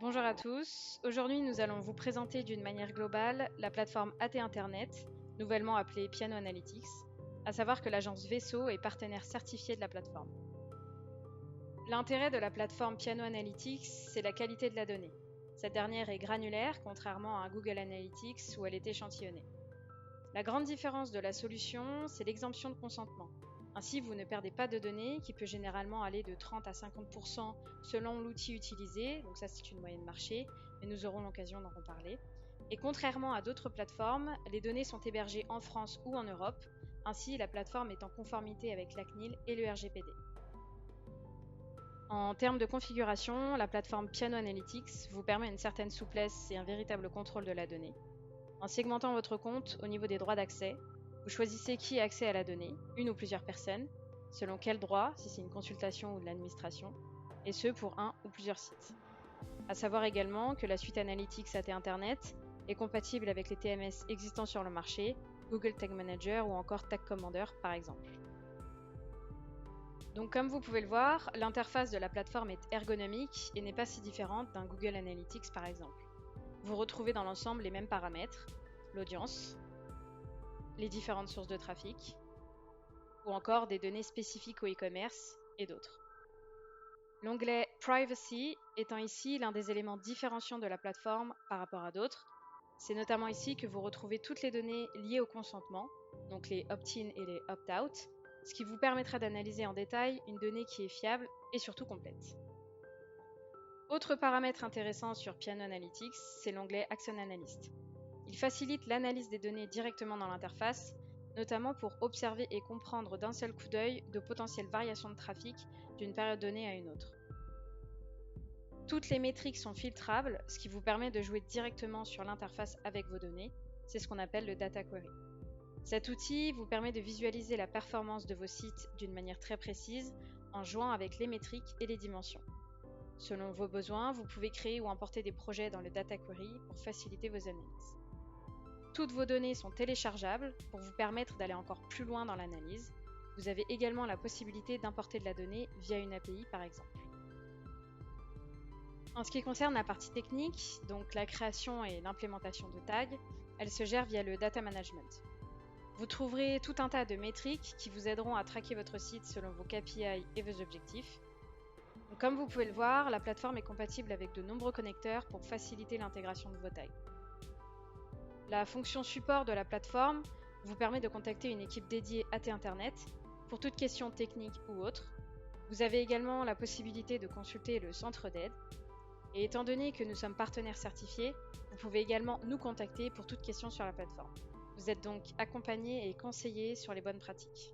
Bonjour à tous, aujourd'hui nous allons vous présenter d'une manière globale la plateforme AT Internet, nouvellement appelée Piano Analytics, à savoir que l'agence Vaisseau est partenaire certifié de la plateforme. L'intérêt de la plateforme Piano Analytics, c'est la qualité de la donnée. Cette dernière est granulaire, contrairement à un Google Analytics où elle est échantillonnée. La grande différence de la solution, c'est l'exemption de consentement. Ainsi, vous ne perdez pas de données, qui peut généralement aller de 30 à 50% selon l'outil utilisé, donc ça c'est une moyenne marché, mais nous aurons l'occasion d'en reparler. Et contrairement à d'autres plateformes, les données sont hébergées en France ou en Europe, ainsi la plateforme est en conformité avec la CNIL et le RGPD. En termes de configuration, la plateforme Piano Analytics vous permet une certaine souplesse et un véritable contrôle de la donnée. En segmentant votre compte au niveau des droits d'accès, vous choisissez qui a accès à la donnée, une ou plusieurs personnes, selon quel droit, si c'est une consultation ou de l'administration, et ce pour un ou plusieurs sites. À savoir également que la suite Analytics AT Internet est compatible avec les TMS existants sur le marché, Google Tag Manager ou encore Tag Commander par exemple. Donc comme vous pouvez le voir, l'interface de la plateforme est ergonomique et n'est pas si différente d'un Google Analytics par exemple. Vous retrouvez dans l'ensemble les mêmes paramètres, l'audience, les différentes sources de trafic, ou encore des données spécifiques au e-commerce et d'autres. L'onglet Privacy étant ici l'un des éléments différenciants de la plateforme par rapport à d'autres. C'est notamment ici que vous retrouvez toutes les données liées au consentement, donc les opt-in et les opt-out, ce qui vous permettra d'analyser en détail une donnée qui est fiable et surtout complète. Autre paramètre intéressant sur Piano Analytics, c'est l'onglet Action Analyst. Il facilite l'analyse des données directement dans l'interface, notamment pour observer et comprendre d'un seul coup d'œil de potentielles variations de trafic d'une période donnée à une autre. Toutes les métriques sont filtrables, ce qui vous permet de jouer directement sur l'interface avec vos données. C'est ce qu'on appelle le data query. Cet outil vous permet de visualiser la performance de vos sites d'une manière très précise en jouant avec les métriques et les dimensions. Selon vos besoins, vous pouvez créer ou importer des projets dans le data query pour faciliter vos analyses. Toutes vos données sont téléchargeables pour vous permettre d'aller encore plus loin dans l'analyse. Vous avez également la possibilité d'importer de la donnée via une API par exemple. En ce qui concerne la partie technique, donc la création et l'implémentation de tags, elle se gère via le data management. Vous trouverez tout un tas de métriques qui vous aideront à traquer votre site selon vos KPI et vos objectifs. Donc, comme vous pouvez le voir, la plateforme est compatible avec de nombreux connecteurs pour faciliter l'intégration de vos tags. La fonction support de la plateforme vous permet de contacter une équipe dédiée AT Internet pour toute question technique ou autre. Vous avez également la possibilité de consulter le centre d'aide. Et étant donné que nous sommes partenaires certifiés, vous pouvez également nous contacter pour toute question sur la plateforme. Vous êtes donc accompagné et conseillé sur les bonnes pratiques.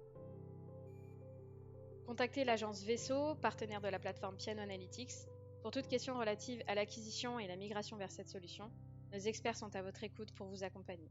Contactez l'agence Vaisseau, partenaire de la plateforme Piano Analytics, pour toute question relative à l'acquisition et la migration vers cette solution. Nos experts sont à votre écoute pour vous accompagner.